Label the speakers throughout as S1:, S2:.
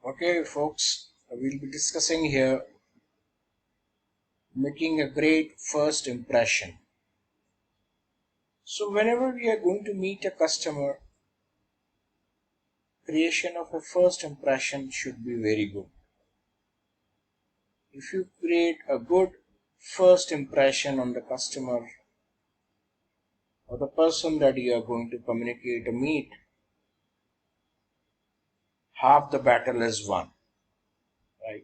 S1: Okay, folks, we'll be discussing here making a great first impression. So, whenever we are going to meet a customer, creation of a first impression should be very good. If you create a good first impression on the customer or the person that you are going to communicate or meet, half the battle is won, right?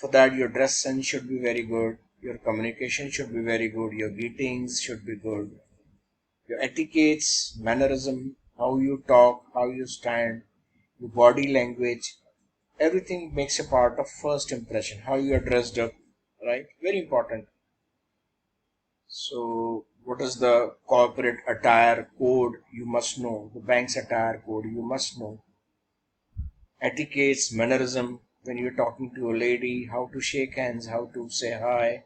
S1: For that, your dress sense should be very good, your communication should be very good, your greetings should be good, your etiquettes, mannerism, how you talk, how you stand, your body language, everything makes a part of first impression. How you are dressed up, right? Very important. So, what is the corporate attire code? You must know. The bank's attire code, you must know. Etiquettes, mannerism, when you're talking to a lady, how to shake hands, how to say hi,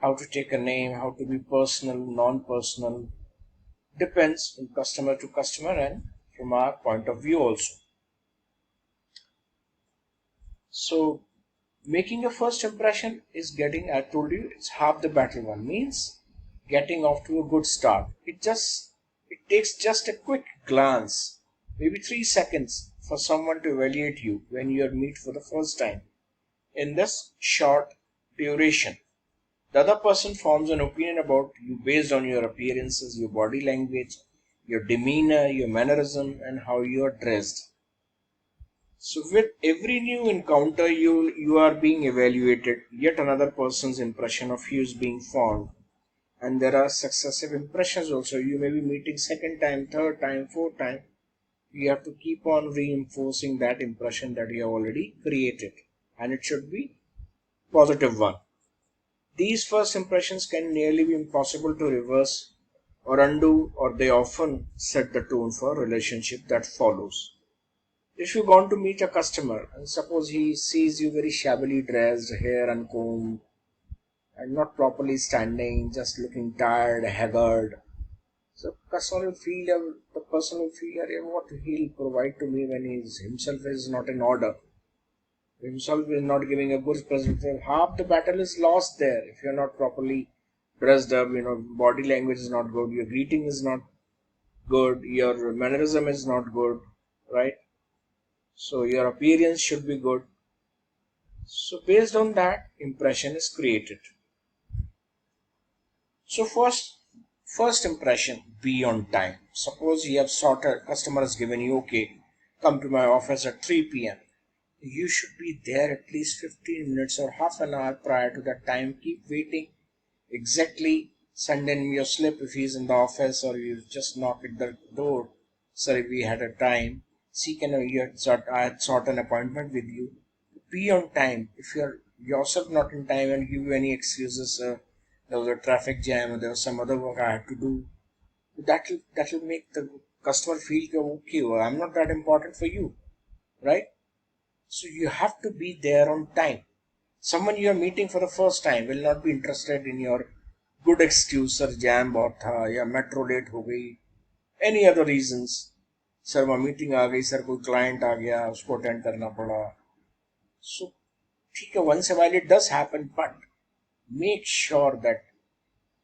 S1: how to take a name, how to be personal, non personal, depends from customer to customer and from our point of view also. So making a first impression is getting, I told you, it's half the battle one, means getting off to a good start. It takes just a quick glance, maybe 3 seconds for someone to evaluate you when you are meet for the first time. In this short duration, the other person forms an opinion about you based on your appearances, your body language, your demeanor, your mannerism, and how you are dressed. So with every new encounter, you are being evaluated. Yet another person's impression of you is being formed, and there are successive impressions also. You may be meeting second time, third time, fourth time. You have to keep on reinforcing that impression that you have already created, and it should be positive one. These first impressions can nearly be impossible to reverse or undo, or they often set the tone for a relationship that follows. If you want to meet a customer and suppose he sees you very shabbily dressed, hair uncombed, and not properly standing, just looking tired, haggard, so the person will feel "Arey, what he'll provide to me when he's himself is not in order. Himself is not giving a good presentation. Half the battle is lost there if you're not properly dressed up, body language is not good, your greeting is not good, your mannerism is not good, right? So your appearance should be good. So based on that, impression is created. So first impression, be on time. Suppose you have sorted, customer has given you okay, come to my office at 3 p.m. You should be there at least 15 minutes or half an hour prior to that time. Keep waiting. Exactly send in your slip if he's in the office or you just knock at the door. Sorry, we had a time. See, I had sought an appointment with you. Be on time. If you're yourself not in time and give you any excuses, there was a traffic jam or there was some other work I had to do, that will make the customer feel okay. Well, I'm not that important for you, right? So you have to be there on time. Someone you are meeting for the first time will not be interested in your good excuse, sir jam बहुत था या metro late हो गई, any other reasons. Sir वहाँ meeting आ गई, sir कोई client आ गया उसको अटेंड करना पड़ा. So ठीक है, once in a while it does happen, but make sure that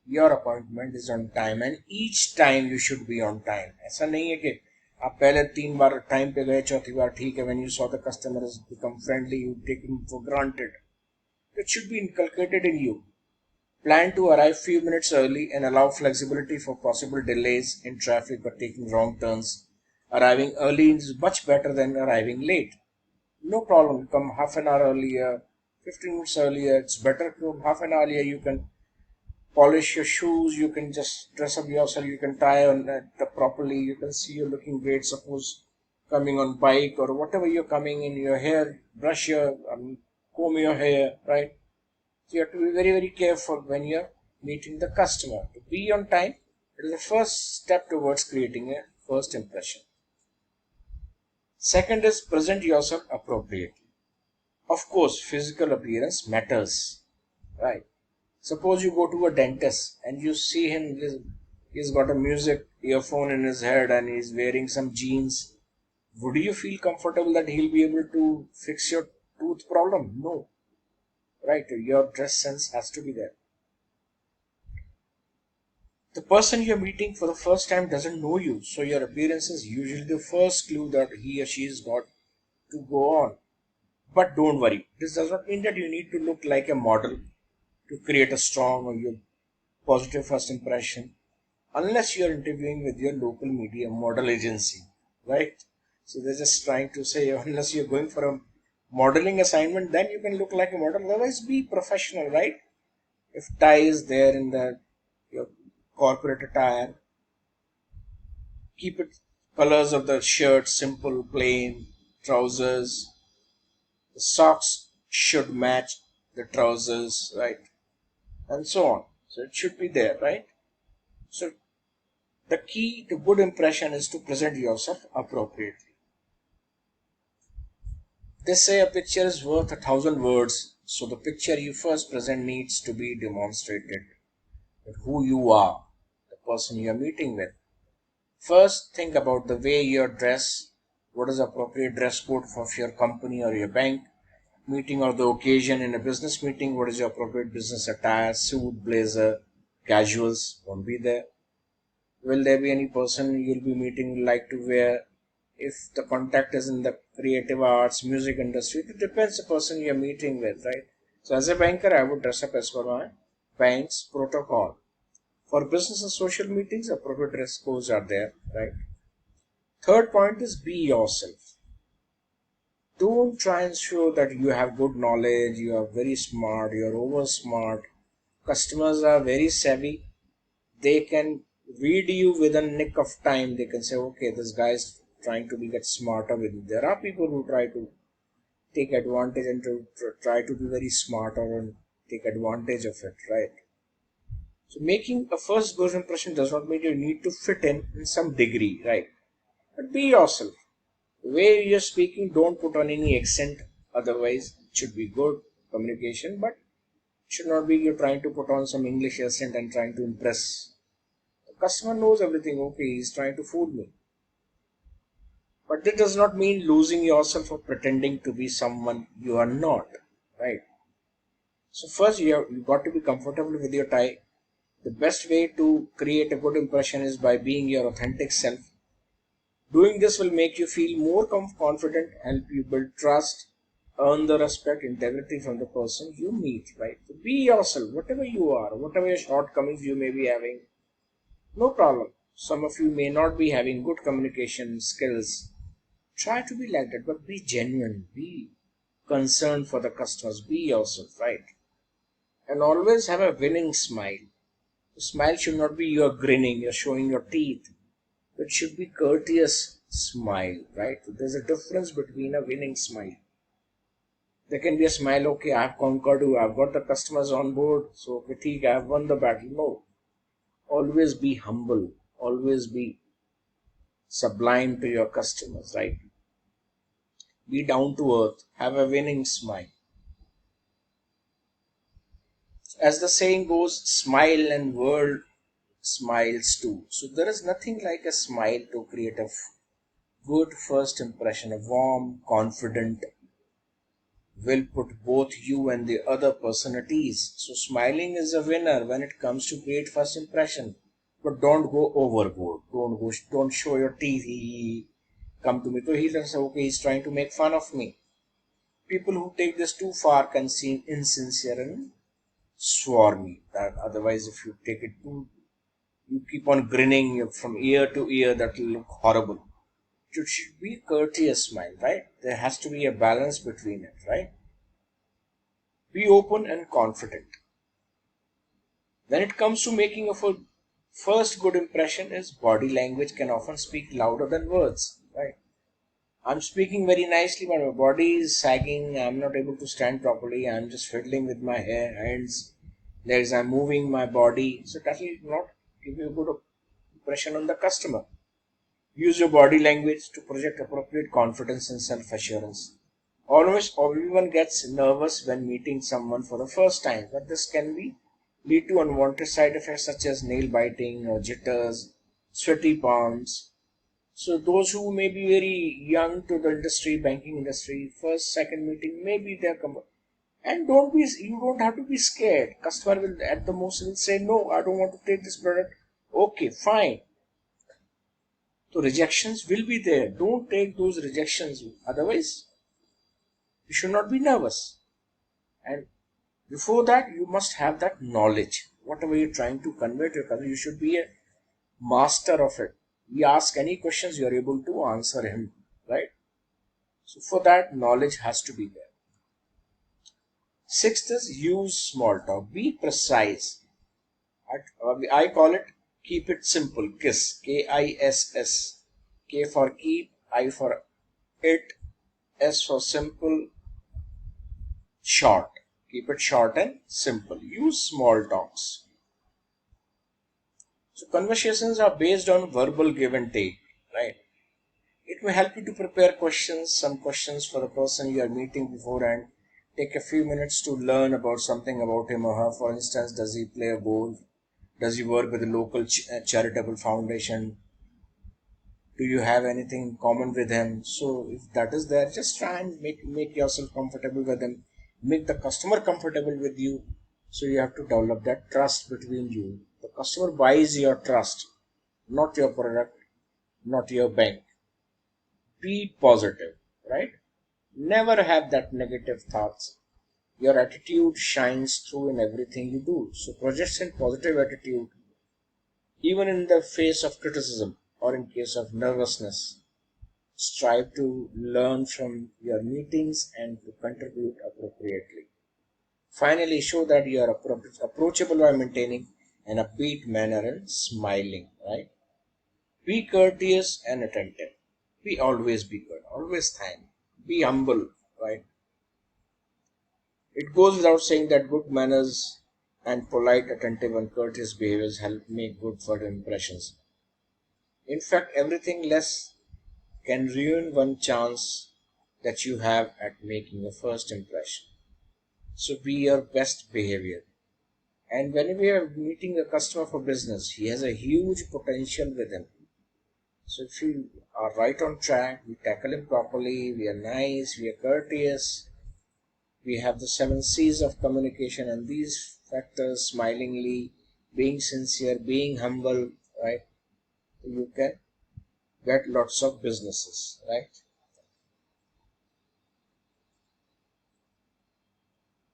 S1: your appointment is on time and each time you should be on time. ऐसा नहीं है कि आप पहले 3 बार टाइम पे गए, चौथी बार ठीक है, when you saw the customer has become friendly, you take him for granted. It should be inculcated in you. Plan to arrive few minutes early and allow flexibility for possible delays in traffic or taking wrong turns. Arriving early is much better than arriving late. No problem, come half an hour earlier, 15 minutes earlier, it's better to half an hour earlier. You can polish your shoes, you can just dress up yourself, you can tie on that properly, you can see you're looking great. Suppose coming on bike or whatever you're coming in, your hair, brush your, comb your hair, right? So you have to be very, very careful when you're meeting the customer. To be on time, it is the first step towards creating a first impression. Second is present yourself appropriately. Of course, physical appearance matters, right? Suppose you go to a dentist and you see he's got a music earphone in his head and he's wearing some jeans, Would you feel comfortable that he'll be able to fix your tooth problem? No, right? Your dress sense has to be there. The person you're meeting for the first time doesn't know you, so your appearance is usually the first clue that he or she's got to go on. But don't worry, this does not mean that you need to look like a model to create a strong or your positive first impression, unless you're interviewing with your local media model agency, right? So they're just trying to say, unless you're going for a modeling assignment, then you can look like a model. Otherwise, be professional, right? If tie is there in the your corporate attire, keep it colors of the shirt simple, plain, trousers, the socks should match the trousers, right? And so on. So it should be there, right? So the key to good impression is to present yourself appropriately. They say a picture is worth 1,000 words, so the picture you first present needs to be demonstrated with who you are, the person you are meeting with. First, think about the way you dress. What is the appropriate dress code for your company or your bank meeting or the occasion in a business meeting? What is your appropriate business attire? Suit, blazer, casuals won't be there. Will there be any person you'll be meeting who like to wear? If the contact is in the creative arts, music industry, it depends the person you're meeting with, right? So as a banker, I would dress up as per my bank's protocol. For business and social meetings, appropriate dress codes are there, right? Third point is be yourself. Don't try and show that you have good knowledge, you are very smart, you are over smart. Customers are very savvy. They can read you within a nick of time. They can say, okay, this guy is trying to be get smarter with you. There are people who try to take advantage and to try to be very smarter and take advantage of it, right? So making a first good impression does not mean you need to fit in some degree, right? But be yourself. The way you're speaking, don't put on any accent. Otherwise, it should be good communication, but it should not be you're trying to put on some English accent and trying to impress. The customer knows everything. Okay, he's trying to fool me. But that does not mean losing yourself or pretending to be someone you are not, right? So first, you got to be comfortable with your tie. The best way to create a good impression is by being your authentic self. Doing this will make you feel more confident, help you build trust, earn the respect, integrity from the person you meet, right? So be yourself, whatever you are, whatever your shortcomings you may be having, no problem. Some of you may not be having good communication skills. Try to be like that, but be genuine, be concerned for the customers, be yourself, right? And always have a winning smile. The smile should not be you're grinning, you're showing your teeth. It should be courteous smile, right? There's a difference between a winning smile. There can be a smile, okay, I've conquered you, I've got the customers on board, so fatigue, I've won the battle. No. Always be humble, always be sublime to your customers, right? Be down to earth, have a winning smile. As the saying goes, smile and world smiles too. So there is nothing like a smile to create a good first impression. A warm, confident will put both you and the other person at ease. So smiling is a winner when it comes to great first impression. But don't go overboard. Don't show your teeth. He come to me. So he'll say, okay, he's trying to make fun of me. People who take this too far can seem insincere and swarmy. That otherwise, if you take it too, you keep on grinning from ear to ear, that will look horrible. It should be courteous smile, right? There has to be a balance between it, right? Be open and confident. When it comes to making of a first good impression, is body language can often speak louder than words, right? I'm speaking very nicely, but my body is sagging. I'm not able to stand properly. I'm just fiddling with my hands, legs. I'm moving my body, so that will not give you a good impression on the customer. Use your body language to project appropriate confidence and self assurance. Almost everyone gets nervous when meeting someone for the first time, but this can be lead to unwanted side effects such as nail biting or jitters, sweaty palms. So those who may be very young to the industry, banking industry, first second meeting, maybe they're and you don't have to be scared. Customer will at the most will say no, I don't want to take this product. Okay, fine. So rejections will be there. Don't take those rejections. Otherwise, you should not be nervous. And before that, you must have that knowledge. Whatever you're trying to convey to your customer, you should be a master of it. He asks any questions, you are able to answer him, right? So for that, knowledge has to be there. Sixth is use small talk. Be precise. I call it keep it simple. KISS. KISS. K for keep, I for it, S for simple, short. Keep it short and simple. Use small talks. So conversations are based on verbal give and take, right? It may help you to prepare questions, some questions for the person you are meeting beforehand. Take a few minutes to learn about something about him or her. For instance, does he play a golf? Does he work with a local charitable foundation? Do you have anything in common with him? So if that is there, just try and make yourself comfortable with him. Make the customer comfortable with you. So you have to develop that trust between you. The customer buys your trust, not your product, not your bank. Be positive, right? Never have that negative thoughts. Your attitude shines through in everything you do. So project a positive attitude even in the face of criticism or in case of nervousness. Strive to learn from your meetings and to contribute appropriately. Finally, show that you are approachable by maintaining an upbeat manner and smiling, right? Be courteous and attentive. Be always be good, always thank. Be humble, right? It goes without saying that good manners and polite, attentive, and courteous behaviors help make good first impressions. In fact, everything less can ruin one chance that you have at making a first impression. So be your best behavior. And when we are meeting a customer for business, he has a huge potential with him. So if you are right on track, we tackle him properly, we are nice, we are courteous, we have the seven C's of communication, and these factors smilingly, being sincere, being humble, right? You can get lots of businesses, right?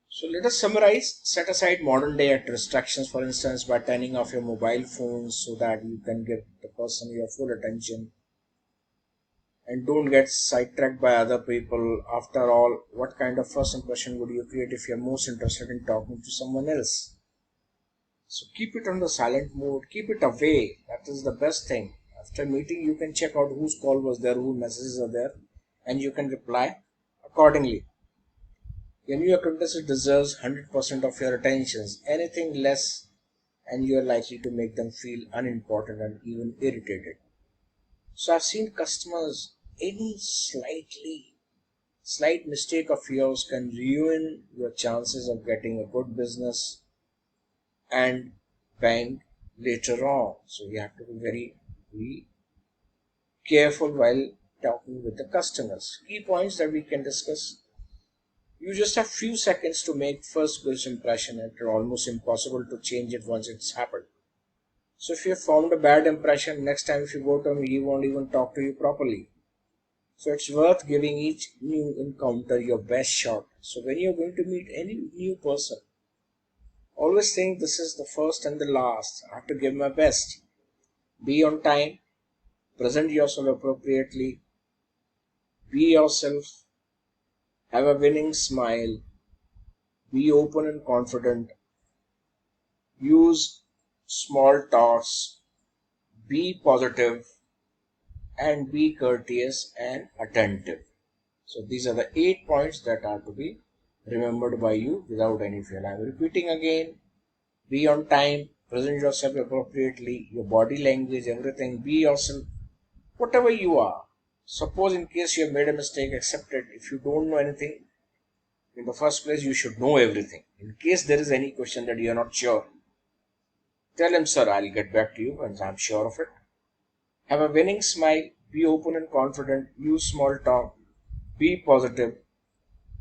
S1: So let us summarize. Set aside modern day distractions, for instance, by turning off your mobile phones so that you can give the person your full attention and don't get sidetracked by other people. After all, what kind of first impression would you create if you're most interested in talking to someone else? So keep it on the silent mode, keep it away. That is the best thing. After meeting, you can check out whose call was there, whose messages are there, and you can reply accordingly. Your new apprentice deserves 100% of your attentions. Anything less, and you are likely to make them feel unimportant and even irritated. So I've seen customers, any slight mistake of yours can ruin your chances of getting a good business and bank later on. So you have to be very careful while talking with the customers. Key points that we can discuss. You just have few seconds to make first good impression and it's almost impossible to change it once it's happened. So if you have formed a bad impression, next time if you go to him, he won't even talk to you properly. So it's worth giving each new encounter your best shot. So when you're going to meet any new person, always think this is the first and the last. I have to give my best. Be on time, present yourself appropriately, be yourself, have a winning smile, be open and confident, use small talks, be positive, and be courteous and attentive. So these are the 8 points that are to be remembered by you without any fail. I'm repeating again. Be on time, present yourself appropriately, your body language, everything. Be yourself, whatever you are. Suppose in case you have made a mistake, accept it. If you don't know anything, in the first place, you should know everything. In case there is any question that you are not sure, tell him, sir, I'll get back to you once I'm sure of it. Have a winning smile, Be open and confident. Use small talk. Be positive.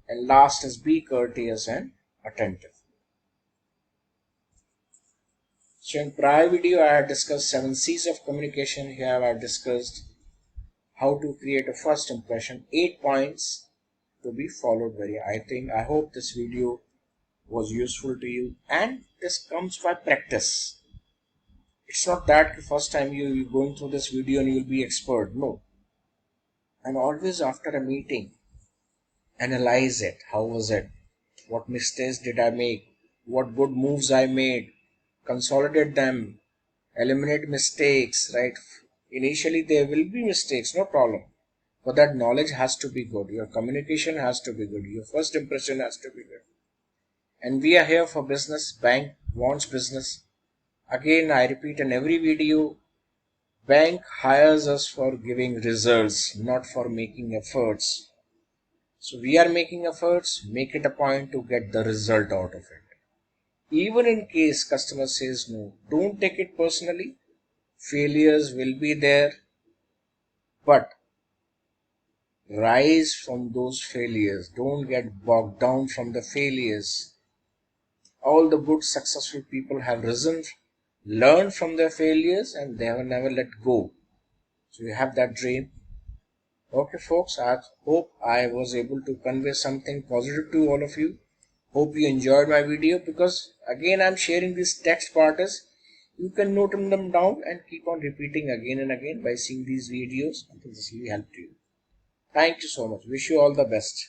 S1: And last is be courteous and attentive. So in prior video, I had discussed 7 C's of communication. Here I have discussed how to create a first impression. 8 points to be followed very. I hope this video was useful to you, and this comes by practice. It's not that the first time you going through this video and you'll be expert. No. And always after a meeting, analyze it. How was it? What mistakes did I make? What good moves I made? Consolidate them. Eliminate mistakes, right? Initially there will be mistakes, no problem. But that knowledge has to be good. Your communication has to be good. Your first impression has to be good. And we are here for business. Bank wants business. Again, I repeat in every video, bank hires us for giving results, not for making efforts. So we are making efforts, make it a point to get the result out of it. Even in case customer says no, don't take it personally. Failures will be there, but rise from those failures. Don't get bogged down from the failures. All the good successful people have risen, learned from their failures, and they have never let go. So you have that dream. Okay folks, I hope I was able to convey something positive to all of you. Hope you enjoyed my video, because again I'm sharing this text part as you can note them down and keep on repeating again and again by seeing these videos until this will help you. Thank you so much. Wish you all the best.